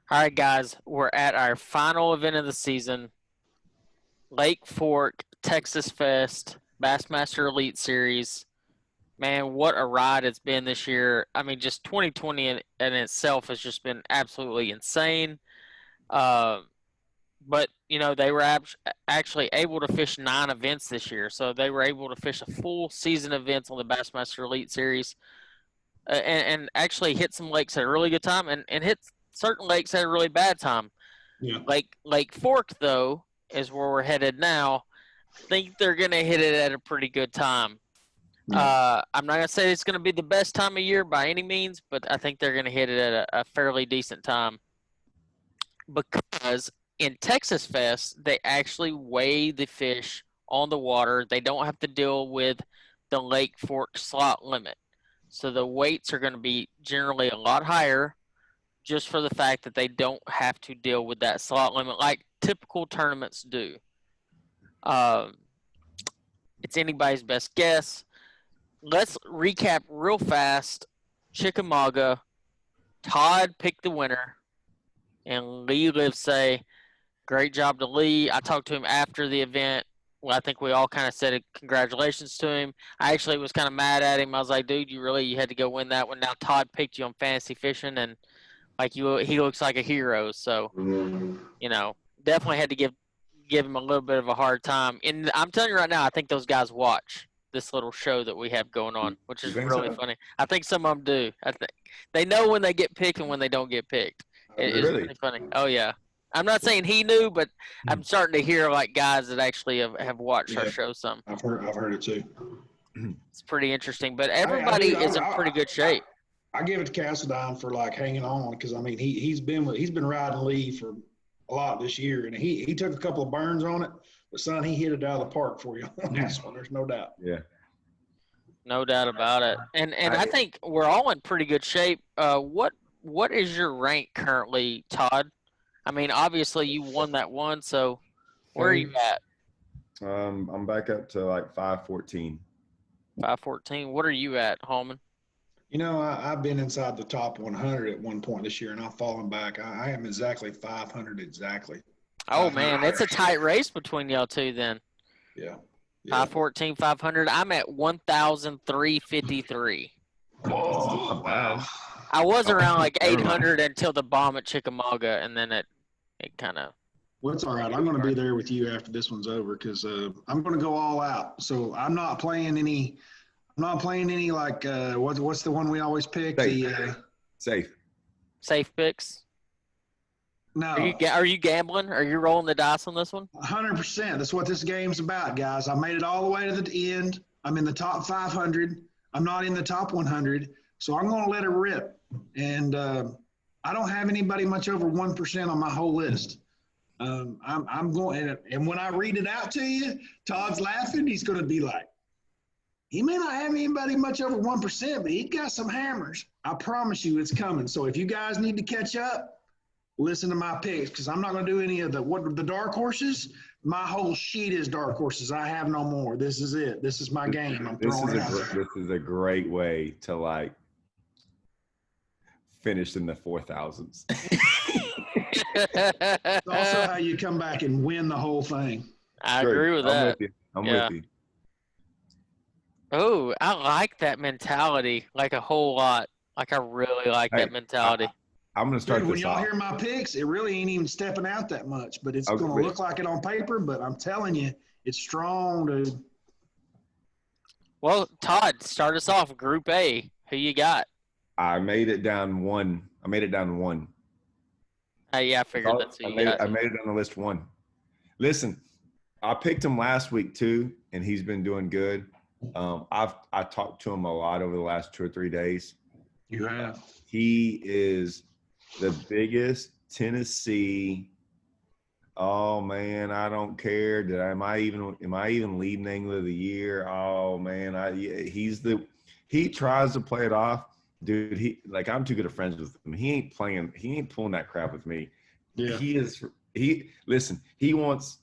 All right, guys, we're at our final event of the season, Lake Fork Texas Fest Bassmaster Elite Series. Man, what a ride it's been this year. I mean, just 2020 in itself has just been absolutely insane. Uh, but, they were actually able to fish 9 events this year. So they were able to fish a full season events on the Bassmaster Elite Series and actually hit some lakes at a really good time and hit certain lakes at a really bad time. Yeah. Lake Fork, though, is where we're headed now. I think they're going to hit it at a pretty good time. Yeah. I'm not going to say it's going to be the best time of year by any means, but I think they're going to hit it at a fairly decent time. Because in Texas Fest, they actually weigh the fish on the water. They don't have to deal with the Lake Fork slot limit. So the weights are going to be generally a lot higher just for the fact that they don't have to deal with that slot limit like typical tournaments do. It's anybody's best guess. Let's recap real fast. Chickamauga, Todd picked the winner, and Lee Livesay. Great job to Lee. I talked to him after the event. Well, I think we all kind of said congratulations to him. I actually was kind of mad at him. I was like, dude, you had to go win that one. Now Todd picked you on Fantasy Fishing, and he looks like a hero. So, definitely had to give him a little bit of a hard time. And I'm telling you right now, I think those guys watch this little show that we have going on, which is really funny. I think some of them do. I think they know when they get picked and when they don't get picked. It's pretty funny. Oh yeah. I'm not saying he knew, but I'm starting to hear like guys that actually have watched our show some. I've heard it too. It's pretty interesting, but everybody is in pretty good shape. I give it to Castledine for like hanging on because I mean he's been riding Lee for a lot this year and he took a couple of burns on it, but son, he hit it out of the park for you on this one. There's no doubt. Yeah. No doubt about it. And I think we're all in pretty good shape. What is your rank currently, Todd? I mean, obviously you won that one, so where are you at? I'm back up to like 514. 514. What are you at, Hallman? I've been inside the top 100 at one point this year, and I've fallen back. I am exactly 500 exactly. Oh, man, it's a tight race between y'all two then. Yeah. 514, 500. I'm at 1,353. Oh, wow. I was around like 800 until the bomb at Chickamauga, and then it kind of. Well, it's all right. I'm going to be there with you after this one's over because I'm going to go all out. So I'm not playing any. Like what's the one we always pick? Safe picks. No. Are you gambling? Are you rolling the dice on this one? 100%. That's what this game's about, guys. I made it all the way to the end. I'm in the top 500. I'm not in the top 100, so I'm going to let it rip. And I don't have anybody much over 1% on my whole list. I'm going, and when I read it out to you, Todd's laughing. He's going to be like, he may not have anybody much over 1%, but he's got some hammers. I promise you it's coming. So if you guys need to catch up, listen to my picks because I'm not going to do any of the dark horses. My whole sheet is dark horses. I have no more. This is it. This is my game. I'm throwing it out there. This is a great way to like finish in the 4,000s. It's also how you come back and win the whole thing. I agree with that. I'm with you. Oh, I like that mentality like a whole lot. Like I really like that mentality. I'm going to start when y'all hear my picks, it really ain't even stepping out that much, but it's going to look like it on paper, but I'm telling you, it's strong, dude. Well, Todd, start us off. Group A. Who you got? I made it down one. Yeah, I figured that's who you got. I made it on the list one. Listen, I picked him last week too, and he's been doing good. I talked to him a lot over the last 2 or 3 days. You have. He is the biggest Tennessee. Oh man, I don't care. Am I even leading Angler of the Year? Oh man, he tries to play it off, dude. I'm too good of friends with him. He ain't pulling that crap with me. Yeah. He wants.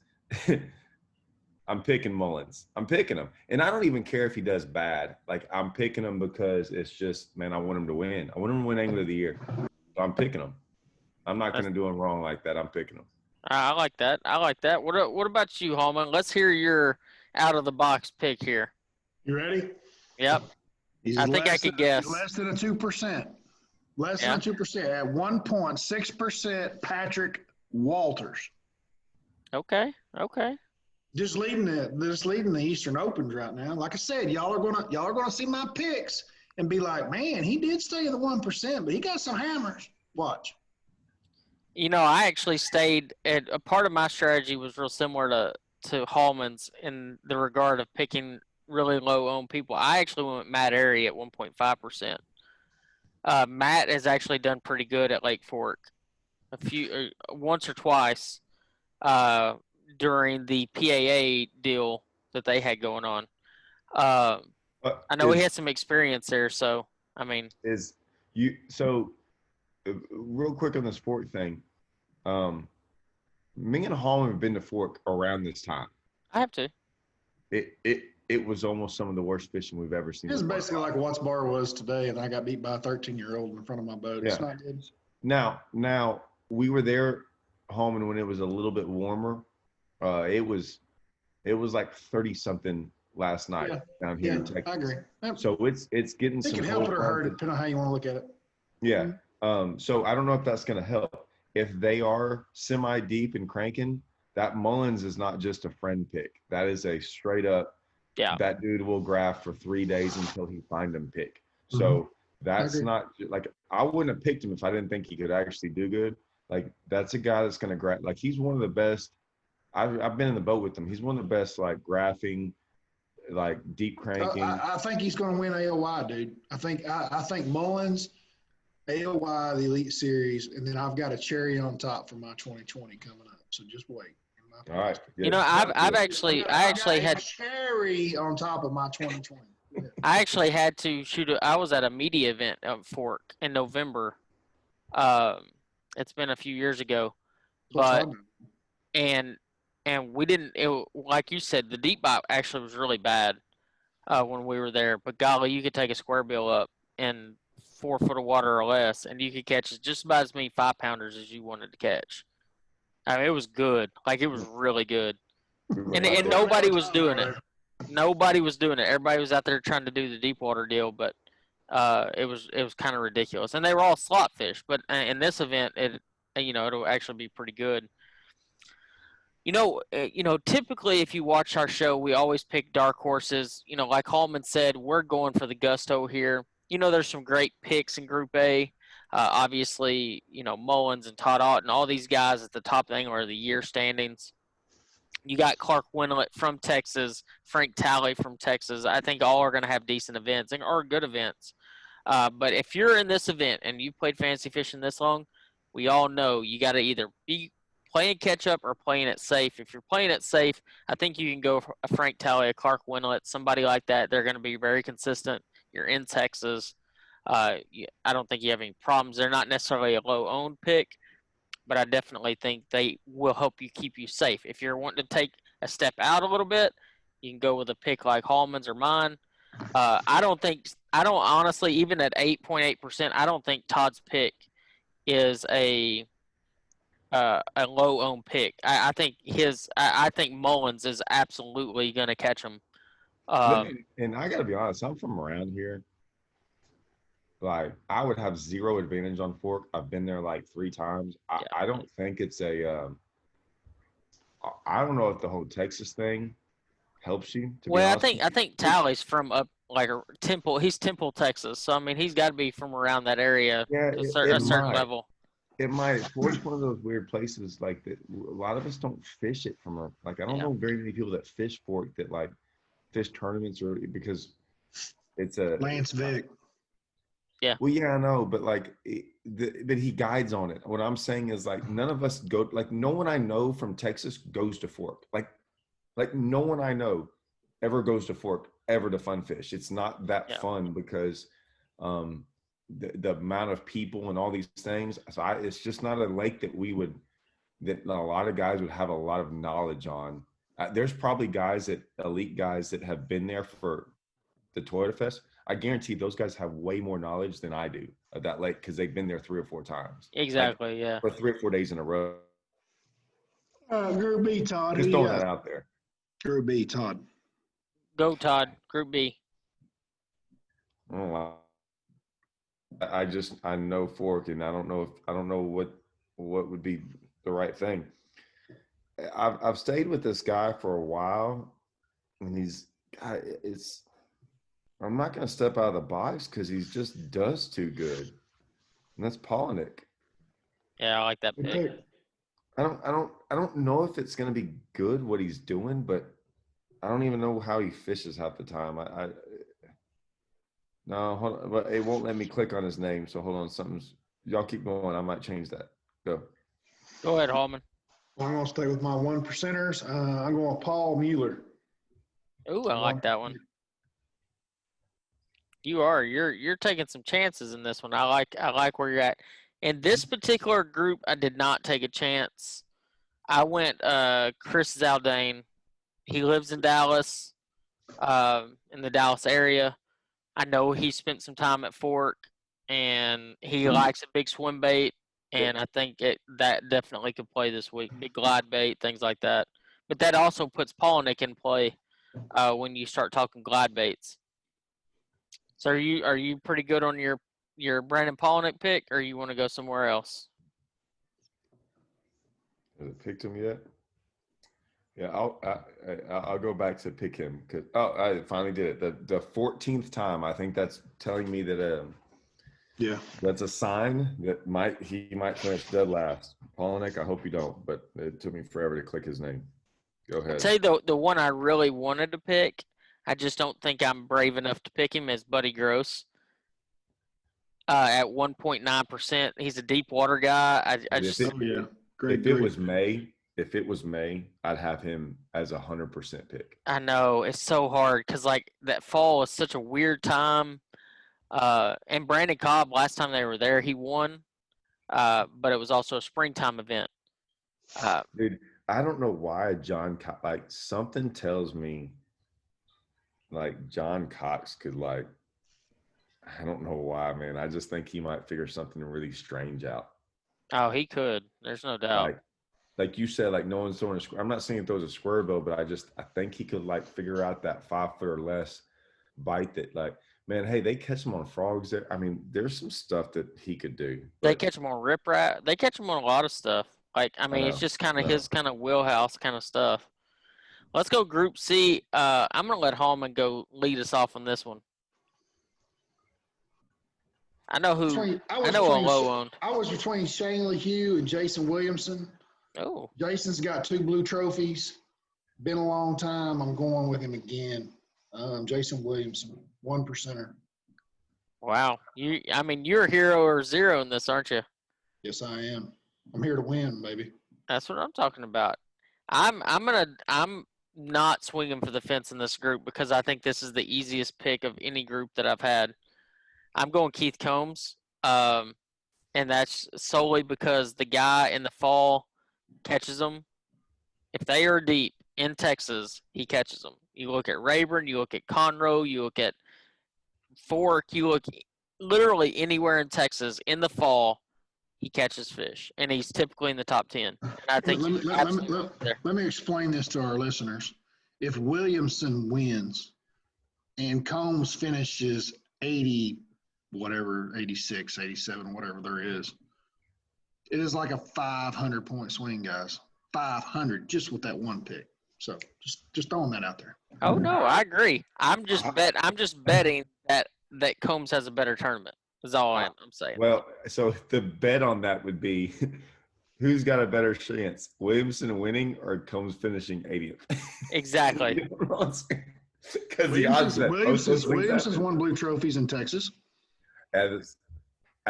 I'm picking Mullins. I'm picking him. And I don't even care if he does bad. Like, I'm picking him because it's just, man, I want him to win. I want him to win Angler of the Year. So I'm picking him. I'm not going to do them wrong like that. I'm picking them. I like that. I like that. What about you, Hallman? Let's hear your out of the box pick here. You ready? Yep. I think I could guess. Less than a 2%. Less than a 2%. At 1.6%, Patrick Walters. Okay. Just leading the Eastern Opens right now. Like I said, y'all are gonna see my picks and be like, man, he did stay in the 1%, but he got some hammers. Watch. I actually stayed at a part of my strategy was real similar to Hallman's in the regard of picking really low owned people. I actually went with Matt Airy at 1.5%. Matt has actually done pretty good at Lake Fork once or twice during the PAA deal that they had going on. I know he had some experience there, so I mean, real quick on the sport thing. Me and Hallman have been to Fork around this time. I have to. It was almost some of the worst fishing we've ever seen. It was basically like Watts Bar was today, and I got beat by a 13-year-old in front of my boat. It's not good. Now we were there, Hallman, when it was a little bit warmer. It was like 30-something last night down here in Texas. I agree. So it's getting some. It can help it or hurt it, depending on how you want to look at it. Yeah. So I don't know if that's going to help. If they are semi-deep and cranking, that Mullins is not just a friend pick. That is a straight up. Yeah. That dude will graph for 3 days until he find him pick. So that's not like I wouldn't have picked him if I didn't think he could actually do good. Like that's a guy that's going to graph. Like he's one of the best. I've been in the boat with him. He's one of the best like graphing, like deep cranking. I think he's going to win AOY, dude. I think Mullins, AOY, the Elite Series, and then I've got a cherry on top for my 2020 coming up. So just wait. All right. Good. I actually had a cherry on top of my 2020. Yeah. I actually had to shoot. I was at a media event at Fork in November. It's been a few years ago, but and we didn't. Like you said, the deep bite actually was really bad when we were there. But golly, you could take a square bill up in 4 foot of water or less, and you could catch just about as many 5-pounders as you wanted to catch. I mean, it was good. Like, it was really good. And nobody was doing it. Nobody was doing it. Everybody was out there trying to do the deep water deal, but it was kind of ridiculous. And they were all slot fish. But in this event, it'll actually be pretty good. Typically if you watch our show, we always pick dark horses. Like Hallman said, we're going for the gusto here. There's some great picks in Group A. Obviously, Mullins and Todd Ott and all these guys at the top of the Angler of the Year standings. You got Clark Winlett from Texas, Frank Talley from Texas. I think all are going to have decent events or good events. But if you're in this event and you've played fantasy fishing this long, we all know you got to either be playing catch up or playing it safe. If you're playing it safe, I think you can go for a Frank Talley, a Clark Winlett, somebody like that. They're going to be very consistent. You're in Texas. I don't think you have any problems. They're not necessarily a low-owned pick, but I definitely think they will help you keep you safe. If you're wanting to take a step out a little bit, you can go with a pick like Hallman's or mine. I don't honestly, even at 8.8%, I don't think Todd's pick is a low-owned pick. I think Mullins is absolutely going to catch him. And I got to be honest, I'm from around here. Like, I would have zero advantage on Fork. I've been there like 3 times. I don't think it's I don't know if the whole Texas thing helps you. I think Talley's from up like a Temple. He's Temple, Texas. So I mean, he's got to be from around that area to a certain level. It might. Fork's one of those weird places like that. A lot of us don't fish it from I don't know very many people that fish Fork that like fish tournaments or because it's a Lance Vick. Yeah. Well, yeah, I know, but like, but he guides on it. What I'm saying is like, none of us go. Like, no one I know from Texas goes to Fork. Like no one I know ever goes to Fork ever to fun fish. It's not that fun because the amount of people and all these things. So it's just not a lake that that a lot of guys would have a lot of knowledge on. There's probably elite guys that have been there for the Toyota Fest. I guarantee those guys have way more knowledge than I do of that lake because they've been there 3 or 4 times. Exactly, yeah. For 3 or 4 days in a row. Group B, Todd. Just Who you throwing got? that out there. Group B, Todd. Go, Todd. Group B. Oh, I know fork, and I don't know what would be the right thing. I've stayed with this guy for a while, and I'm not going to step out of the box because he just does too good, and that's Polinick. Yeah, I like that pick. I don't know if it's going to be good what he's doing, but I don't even know how he fishes half the time. No, hold on, but it won't let me click on his name. So hold on, y'all keep going. I might change that. Go ahead, Hallman. I'm gonna stay with my 1 percenters. I'm going Paul Mueller. Ooh, I like that one. You're taking some chances in this one. I like where you're at. In this particular group, I did not take a chance. I went Chris Zaldane. He lives in Dallas, in the Dallas area. I know he spent some time at Fork, and he likes a big swim bait, and I think that definitely could play this week. Big glide bait, things like that. But that also puts Polinick in play when you start talking glide baits. So are you pretty good on your Brandon Polinick pick, or you want to go somewhere else? Has it picked him yet? Yeah, I'll go back to pick him because I finally did it. The 14th time. I think that's telling me that that's a sign that he might finish dead last. Polinick, I hope you don't, but it took me forever to click his name. Go ahead. I'll tell you the one I really wanted to pick. I just don't think I'm brave enough to pick him as Buddy Gross. At 1.9%, he's a deep water guy. If it was May, I'd have him as 100% pick. I know it's so hard because like that fall is such a weird time. And Brandon Cobb, last time they were there, he won, but it was also a springtime event. Dude, I don't know why something tells me like John Cox could I don't know why, man. I just think he might figure something really strange out. Oh, he could. There's no doubt. Like you said, no one's throwing a square. I'm not saying he throws a square bill, but I think he could figure out that 5 foot or less bite that man, hey, they catch him on frogs there. I mean, there's some stuff that he could do. They catch him on riprap. They catch him on a lot of stuff. It's just kind of his kind of wheelhouse kind of stuff. Let's go Group C. I'm going to let Hallman go lead us off on this one. I know a low owned. I was between Shane LaHue and Jason Williamson. Oh. Jason's got 2 blue trophies. Been a long time. I'm going with him again. Jason Williamson, 1 percenter. Wow. You're a hero or zero in this, aren't you? Yes, I am. I'm here to win, baby. That's what I'm talking about. I'm not swinging for the fence in this group because I think this is the easiest pick of any group that I've had. I'm going Keith Combs, and that's solely because the guy in the fall catches them. If they are deep in Texas, he catches them. You look at Rayburn, you look at Conroe, you look at Fork, you look literally anywhere in Texas in the fall, he catches fish, and he's typically in the top 10. And I think let me explain this to our listeners. If Williamson wins and Combs finishes 80, whatever, 86, 87, whatever there is, it is like a 500-point swing, guys. 500 just with that one pick. So just throwing that out there. Oh no, I agree. I'm just betting that Combs has a better tournament. Is all I'm saying. Well, so the bet on that would be who's got a better chance, Williamson winning or Combs finishing 80th? Exactly. Because the odds that Williamson's won blue trophies in Texas. I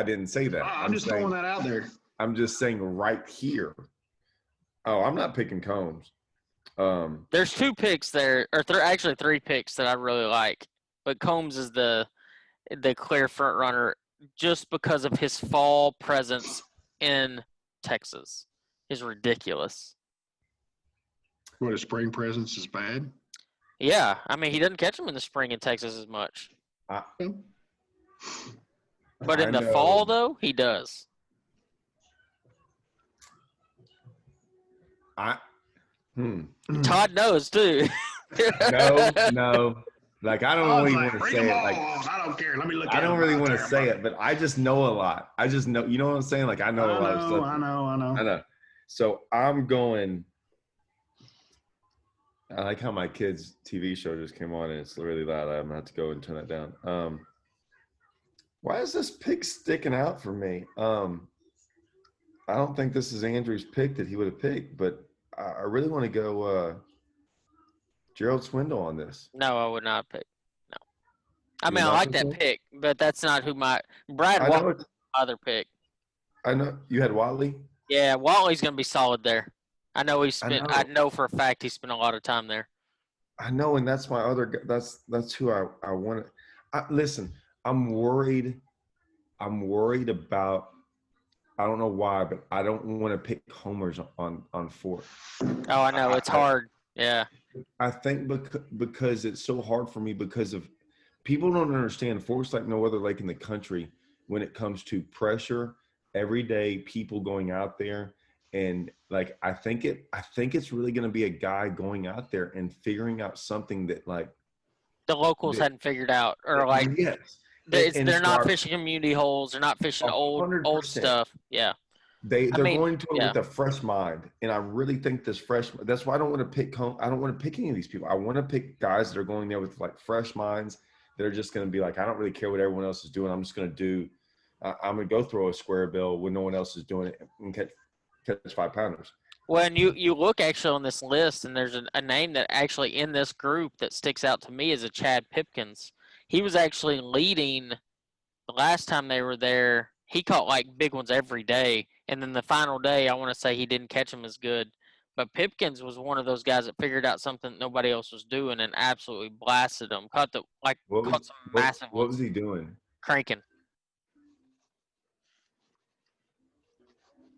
didn't say that. I'm just throwing that out there. I'm just saying right here. Oh, I'm not picking Combs. There's 2 picks there, or actually 3 picks that I really like, but Combs is the clear front runner just because of his fall presence in Texas is ridiculous. What, his spring presence is bad? Yeah, he doesn't catch them in the spring in Texas as much. I, But in I the know. fall, though, he does. Todd knows too. No. Like I don't Todd's really like, want to bring say them it. all. Like I don't care. Let me look at I don't them really right want to there, say buddy. it, but I just know a lot. I just know. You know what I'm saying? Like I know a lot of stuff. I know. I know. So I'm going. I like how my kid's TV show just came on and it's really loud. I'm gonna have to go and turn that down. Why is this pick sticking out for me? I don't think this is Andrew's pick that he would have picked, but I really want to go Gerald Swindle on this. No, I would not pick. No. I You mean, would I not like pick that him? pick, but that's not who Brad I know Watley's my other pick. I know you had Watley. Yeah, Watley's going to be solid there. I know I know. know for a fact he spent a lot of time there. I know, and that's my other. That's who I want to. Listen, I'm worried. I'm worried about. I don't know why, but I don't want to pick homers on four. Oh, I know it's hard. Yeah. I think because it's so hard for me because of people don't understand Fork's like no other lake in the country when it comes to pressure. Everyday people going out there and like I think it's really going to be a guy going out there and figuring out something that like The locals hadn't figured out, or like yes, they're not fishing community holes. They're not fishing old 100%. stuff. Yeah. They're going to it yeah. with a fresh mind, and I really think this fresh. That's why I don't want to pick. I don't want to pick any of these people. I want to pick guys that are going there with like fresh minds that are just going to be like, I don't really care what everyone else is doing. I'm just going to do. I'm going to go throw a square bill when no one else is doing it and catch 5-pounders. When you look actually on this list, and there's a name that actually in this group that sticks out to me is a Chad Pipkins. He was actually leading the last time they were there. He caught like big ones every day. And then the final day, I want to say he didn't catch them as good. But Pipkins was one of those guys that figured out something nobody else was doing and absolutely blasted them. Caught some massive ones. What was he doing? Cranking.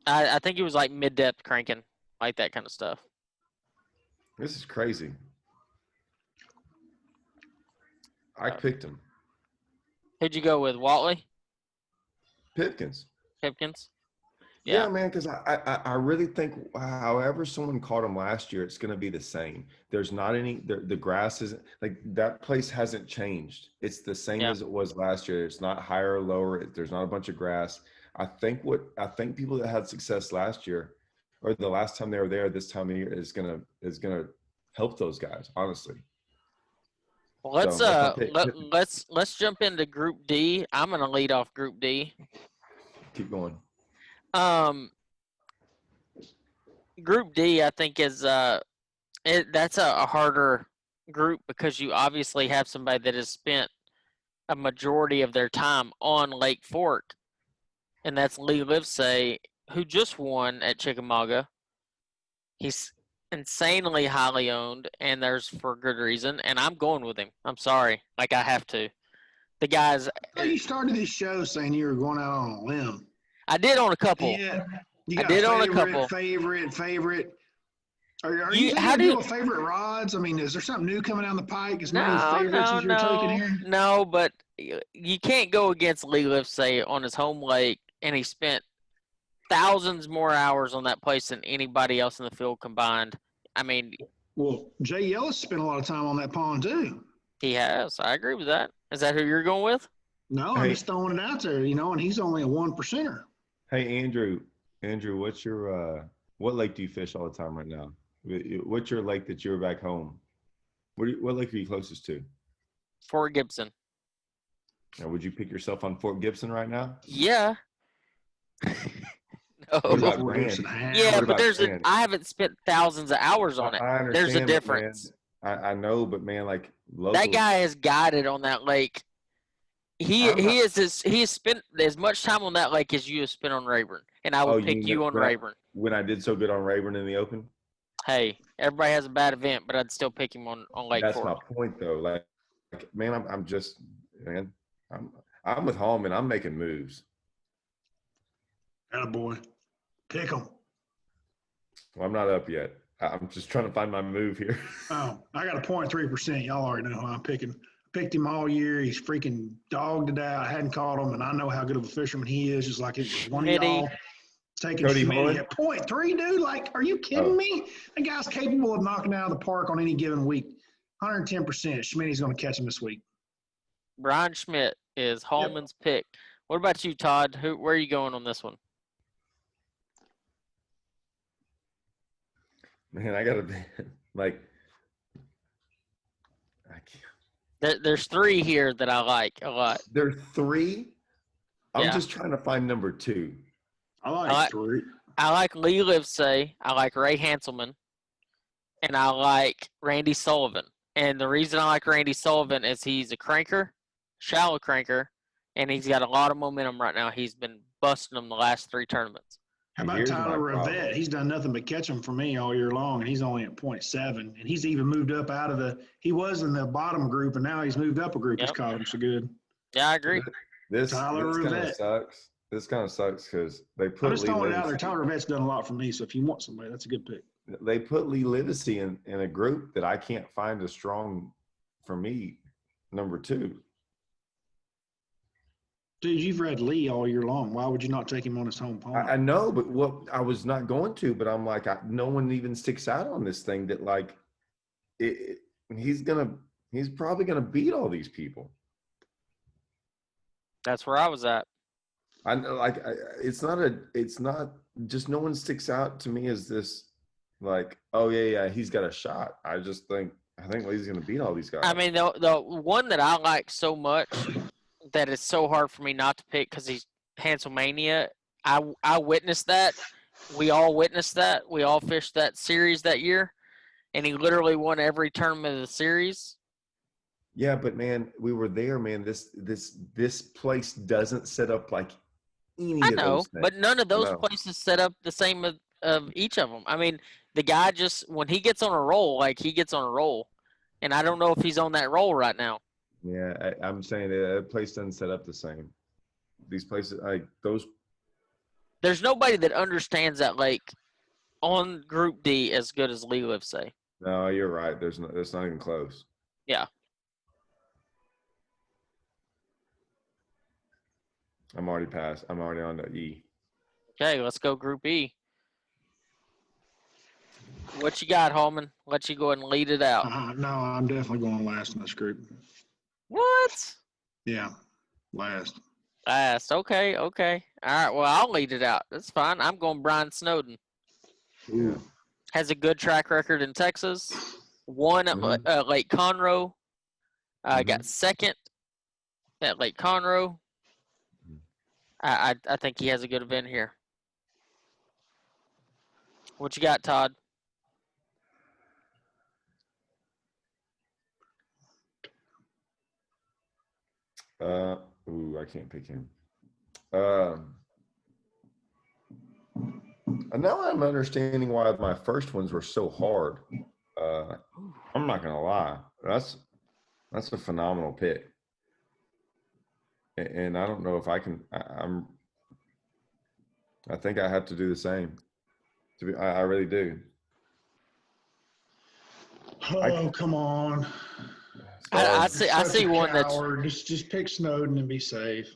I think he was like mid-depth cranking, like that kind of stuff. This is crazy. I picked him. Who'd you go with, Watley? Pipkins. Yeah, man, because I really think however someone caught him last year, it's going to be the same. There's not any the grass isn't like that place hasn't changed. It's the same as it was last year. It's not higher or lower. There's not a bunch of grass. I think people that had success last year or the last time they were there this time of year is gonna help those guys, honestly. Well, let's jump into Group D. I'm gonna lead off Group D. Keep going. Group D, I think is that's a harder group because you obviously have somebody that has spent a majority of their time on Lake Fork, and that's Lee Livesay, who just won at Chickamauga. He's insanely highly owned, and there's for good reason, and I'm going with him. I'm sorry. Like, I have to. The guys... You started this show saying you were going out on a limb. I did on a couple. Yeah. You got favorite. Are you doing favorite rods? I mean, is there something new coming down the pike as many favorites as you're taking here? No, but you can't go against Lee Livesay on his home lake, and he spent thousands more hours on that place than anybody else in the field combined. I mean... Well, Jay Ellis spent a lot of time on that pond, too. He has. I agree with that. Is that who you're going with? No, I'm just throwing it out there, and he's only a 1%er. Hey, Andrew, what's your what lake do you fish all the time right now? What's your lake that you're back home? What lake are you closest to? Fort Gibson. Now, would you pick yourself on Fort Gibson right now? Yeah. No. What about Grand? Yeah, but I haven't spent thousands of hours on it. There's a difference. I know, but man, like that guy has guided on that lake. He has spent as much time on that lake as you have spent on Rayburn, and I would pick you on Rayburn. When I did so good on Rayburn in the Open. Hey, everybody has a bad event, but I'd still pick him on Lake Fork. That's my point, though. Like man, I'm with Hallman. I'm making moves. Attaboy. Pick him. Well, I'm not up yet. I'm just trying to find my move here. Oh, I got a 0.3%. Y'all already know who I'm picking. picked him all year. He's freaking dogged it out. I hadn't caught him, and I know how good of a fisherman he is. Just like it's one of y'all taking Cody Schmitty Hoy? at 0.3, dude. Like, are you kidding me? That guy's capable of knocking out of the park on any given week. 110%. Schmitty's going to catch him this week. Brian Schmidt is Hallman's pick. What about you, Todd? Where are you going on this one? Man, I gotta be like, I can't. There's 3 here that I like a lot. There are 3. I'm Yeah. just trying to find number 2. I like 3. I like Lee Livesay. I like Ray Hanselman. And I like Randy Sullivan. And the reason I like Randy Sullivan is he's a cranker, shallow cranker, and he's got a lot of momentum right now. He's been busting them the last 3 tournaments. How about Here's Tyler my problem. Rivette? He's done nothing but catch them for me all year long, and he's only at 0.7. And he's even moved up out of the – he was in the bottom group, and now he's moved up a group. Yep. He's caught him so good. Yeah, I agree. This Tyler kind of Rivette. sucks. This kind of sucks because they I'm put just Lee throwing it out there. Livesay- Tyler Rivette's done a lot for me, so if you want somebody, that's a good pick. They put Lee Livesay in a group that I can't find a strong, for me, number 2. Dude, you've read Lee all year long. Why would you not take him on his home pond? I know, but what I was not going to, but I'm like, no one even sticks out on this thing that like, he's probably gonna beat all these people. That's where I was at. I know, like, it's not just no one sticks out to me as this, like, oh yeah, he's got a shot. I think Lee's gonna beat all these guys. I mean, the one that I like so much that it's so hard for me not to pick because he's Hanselmania. I witnessed that. We all witnessed that. We all fished that series that year, and he literally won every tournament of the series. Yeah, but man, we were there, man. This place doesn't set up like any I of know, those things. but none of those No. places set up the same of each of them. I mean, the guy just when he gets on a roll, like he gets on a roll, and I don't know if he's on that roll right now. Yeah, I'm saying that place doesn't set up the same. These places, like those. There's nobody that understands that lake on Group D as good as Lee Livesay. No, you're right. There's not even close. Yeah. I'm already past. I'm already on the E. Okay, let's go Group E. What you got, Hallman? Let you go ahead and lead it out. No, I'm definitely going last in this group. What? Yeah, last. Last. Okay. All right, well, I'll lead it out. That's fine. I'm going Brian Snowden. Yeah. Has a good track record in Texas. Won at Lake Conroe. Got second at Lake Conroe. I think he has a good event here. What you got, Todd? I can't pick him. Now I'm understanding why my first ones were so hard. I'm not gonna lie. That's a phenomenal pick. And I don't know if I can. I think I have to do the same. I really do. Oh, come on. I see one that's. Just pick Snowden and be safe.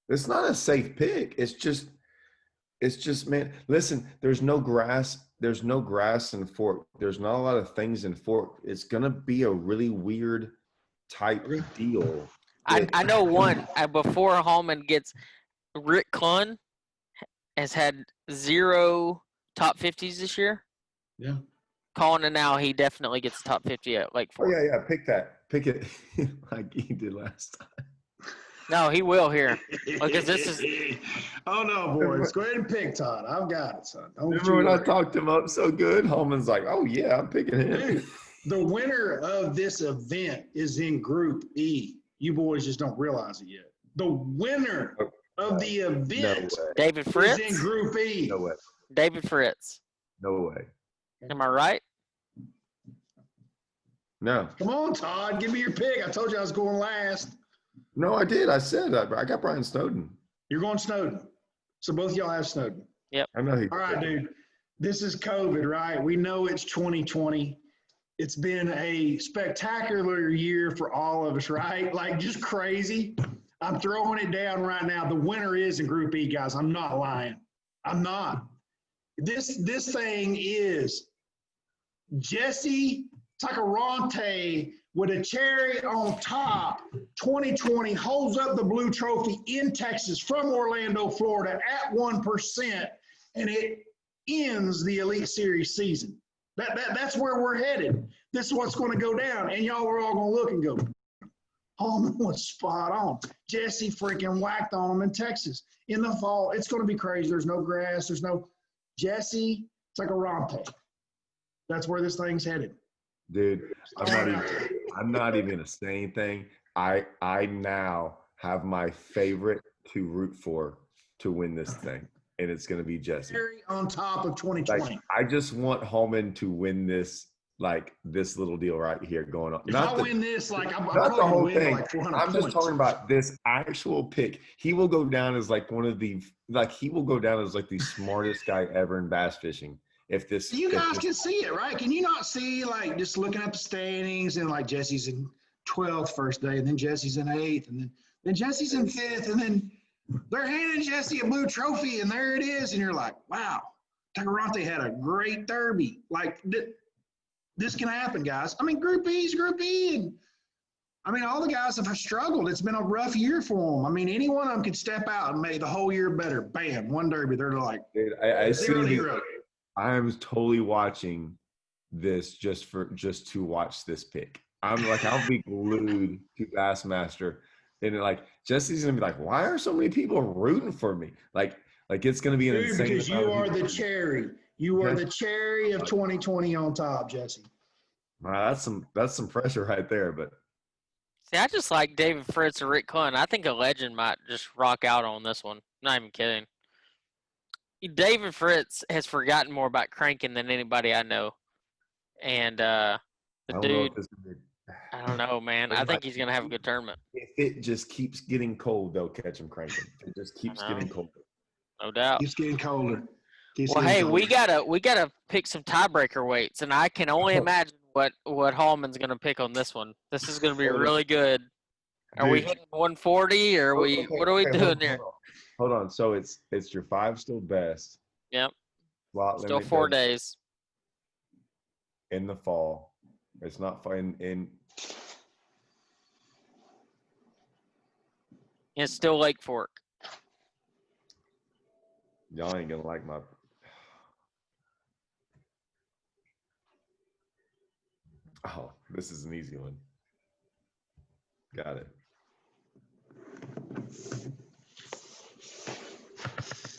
It's not a safe pick. It's just, man. Listen, there's no grass. There's no grass in Fork. There's not a lot of things in Fork. It's gonna be a really weird type deal. I know one. Before Hallman gets, Rick Clunn has had 0 top 50s this year. Yeah. Calling it now, he definitely gets top 50 at Lake Fork. Oh yeah, pick that. Pick it like he did last time. No, he will here. Because this is. Oh no, boys! Go ahead and pick Todd. I've got it, son. Don't Remember when I talked him up so good? Hallman's like, "Oh yeah, I'm picking him." Dude, the winner of this event is in Group E. You boys just don't realize it yet. The winner of the event David Fritz? is in Group E. No way. David Fritz. No way. Am I right? No. Come on, Todd. Give me your pick. I told you I was going last. No, I did. I said I got Brian Snowden. You're going Snowden. So both of y'all have Snowden. I know he. All right, dude. This is COVID, right? We know it's 2020. It's been a spectacular year for all of us, right? Like just crazy. I'm throwing it down right now. The winner is in Group E, guys. I'm not lying. I'm not. This thing is Jesse Tacarante with a cherry on top. 2020 holds up the blue trophy in Texas from Orlando, Florida at 1%, and it ends the Elite Series season. That's where we're headed. This is what's going to go down. And y'all are all going to look and go, Hallman was spot on. Jesse freaking whacked on him in Texas. In the fall, it's going to be crazy. There's no grass. There's no Jesse Tacarante. That's where this thing's headed. Dude, I'm not even going to say anything. I now have my favorite to root for to win this thing, and it's going to be Jesse. On top of 2020. Like, I just want Hallman to win this, like this little deal right here going on. If I win this, like I'm not the whole thing. Like 400 I'm just points. talking about this actual pick. He will go down as like he will go down as like the smartest guy ever in bass fishing. If this, you guys can see it, right? Can you not see, like, just looking at the standings and like Jesse's in 12th first day, and then Jesse's in 8th, and then Jesse's in 5th, and then they're handing Jesse a blue trophy, and there it is, and you're like, wow, Tacarante had a great derby. Like, this can happen, guys. I mean, Group E's Group E, and I mean, all the guys have struggled. It's been a rough year for them. I mean, any one of them could step out and make the whole year better. Bam, one derby. They're like, dude, I zero to hero. I am totally watching this just to watch this pick. I'm like, I'll be glued to Bassmaster, and like Jesse's gonna be like, why are so many people rooting for me? Like it's gonna be an insane. Because you are the cherry. You are the cherry of 2020 on top, Jesse. Wow, that's some pressure right there. But see, I just like David Fritz or Rick Clunn. I think a legend might just rock out on this one. Not even kidding. David Fritz has forgotten more about cranking than anybody I know. And the dude, I don't know, man. I think he's going to have a good tournament. If it just keeps getting cold, they'll catch him cranking. It just keeps getting colder. No doubt. Keeps getting colder. We gotta pick some tiebreaker weights, and I can only imagine what Hallman's going to pick on this one. This is going to be really good. Are we hitting 140, or what are we doing here? Hold on. So it's your 5 still best. Yep. Slot still 4 days. In the fall. It's not fun in. It's still Lake Fork. Y'all ain't gonna like my. Oh, this is an easy one. Got it.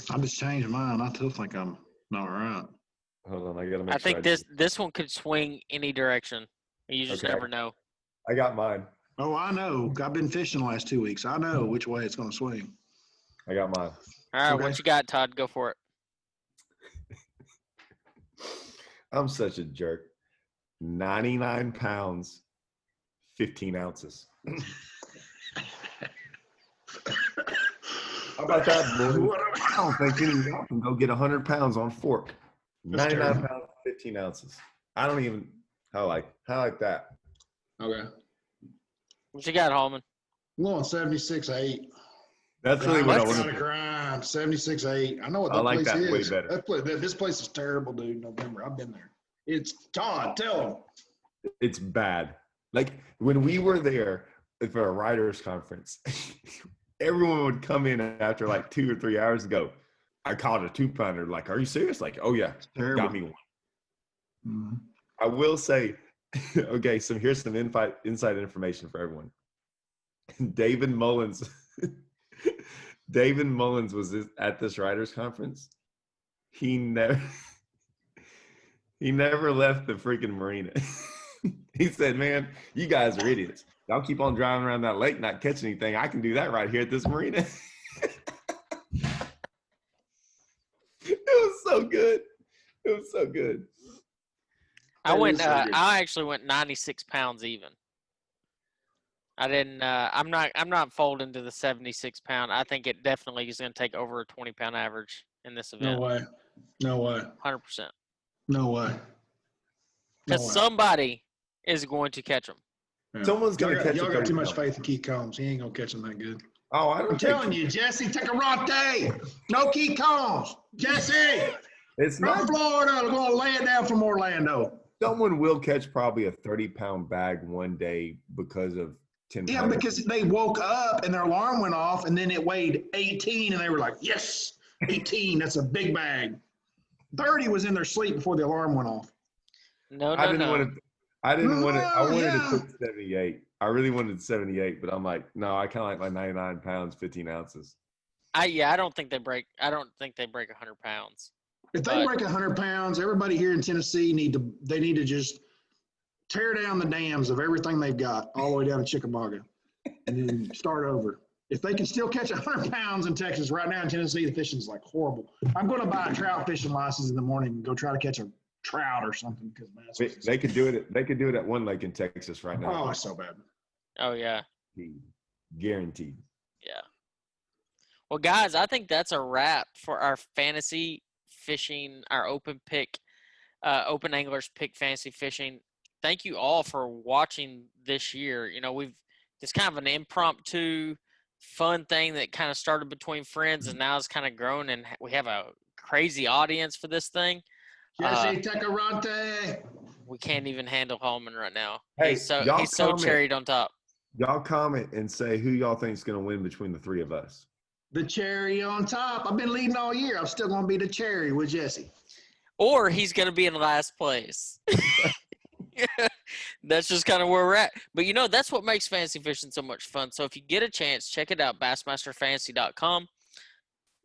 I'm just changing mine. I still think I'm not right. Hold on, I gotta make I think this one could swing any direction. You just never know. I got mine. Oh, I know. I've been fishing the last 2 weeks. I know which way it's going to swing. I got mine. All right, what you got, Todd? Go for it. I'm such a jerk. 99 pounds, 15 ounces. How about that, boy? I don't think any of y'all can go get 100 pounds on fork. 99 pounds, 15 ounces. I don't even. I like that. Okay. What you got, Hallman? I'm going 76.8. That's really what I want to grind. 76.8. I know what that I like place that is. way better. This place is terrible, dude. November. I've been there. It's Todd. Tell him. It's bad. Like when we were there for a writers conference, everyone would come in after like 2 or 3 hours and go, I caught a 2-pounder. Like, are you serious? Like, oh yeah, got me one. Mm-hmm. I will say, okay, so here's some inside information for everyone. David Mullins was at this writers conference. He never left the freaking marina. He said, man, you guys are idiots. Y'all keep on driving around that lake not catching anything. I can do that right here at this marina. It was so good. It was so good. I actually went 96 pounds even. I didn't. I'm not folding to the 76 pound. I think it definitely is going to take over a 20 pound average in this event. No way. 100%. No way. Because somebody is going to catch them. Yeah. Someone's going to catch Y'all a got too 30 much pound. faith in Keith Combs. He ain't gonna catch them that good. Oh, I I'm don't telling think you, Jesse, take a Ronte. No Keith Combs. Jesse, it's from not. Florida, we're gonna lay it down from Orlando. Someone will catch probably a 30-pound bag one day because of 10 Yeah, pounds. because they woke up and their alarm went off, and then it weighed 18, and they were like, "Yes, 18. That's a big bag." 30 was in their sleep before the alarm went off. No. I didn't want to. I wanted yeah. to cook 78. I really wanted 78, but I'm like, no, I kind of like my 99 pounds, 15 ounces. I don't think they break. I don't think they break 100 pounds. If they break 100 pounds, everybody here in Tennessee need to just tear down the dams of everything they've got all the way down to Chickamauga and then start over. If they can still catch 100 pounds in Texas, right now in Tennessee, the fishing's like horrible. I'm going to buy a trout fishing license in the morning and go try to catch a trout or something because They could do it. They could do it at one lake in Texas right now. Oh, it's so bad. Oh yeah. Guaranteed. Yeah. Well, guys, I think that's a wrap for our fantasy fishing, our open anglers pick fantasy fishing. Thank you all for watching this year. You know, it's kind of an impromptu, fun thing that kind of started between friends and now it's kind of grown, and we have a crazy audience for this thing. Jesse Tecarante. We can't even handle Hallman right now. Hey, he's so comment. cherried on top. Y'all comment and say who y'all think is going to win between the three of us. The cherry on top. I've been leading all year. I'm still going to be the cherry with Jesse. Or he's going to be in last place. That's just kind of where we're at. But, you know, that's what makes fantasy fishing so much fun. So if you get a chance, check it out, bassmasterfantasy.com.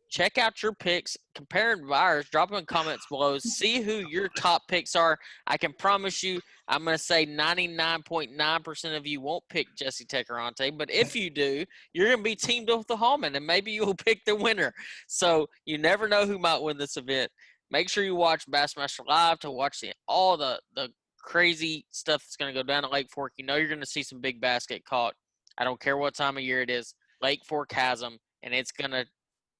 Check out your picks, compare them to ours, drop them in comments below, see who your top picks are. I can promise you, I'm going to say 99.9% of you won't pick Jesse Tecarante, but if you do, you're going to be teamed up with the Hallman, and maybe you'll pick the winner. So you never know who might win this event. Make sure you watch Bassmaster Live to watch all the crazy stuff that's going to go down at Lake Fork. You know you're going to see some big bass get caught. I don't care what time of year it is. Lake Fork has them, and it's going to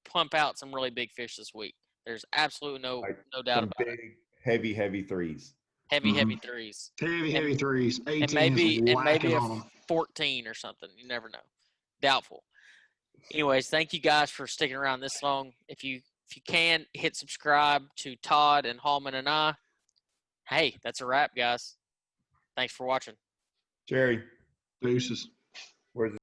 pump out some really big fish this week. There's absolutely no doubt about big, it. Heavy threes. Heavy threes. Heavy threes. 18 and maybe on a them. 14 or something. You never know. Doubtful. Anyways, thank you guys for sticking around this long. If you can, hit subscribe to Todd and Hallman and I. Hey, that's a wrap, guys. Thanks for watching. Jerry. Deuces. Where's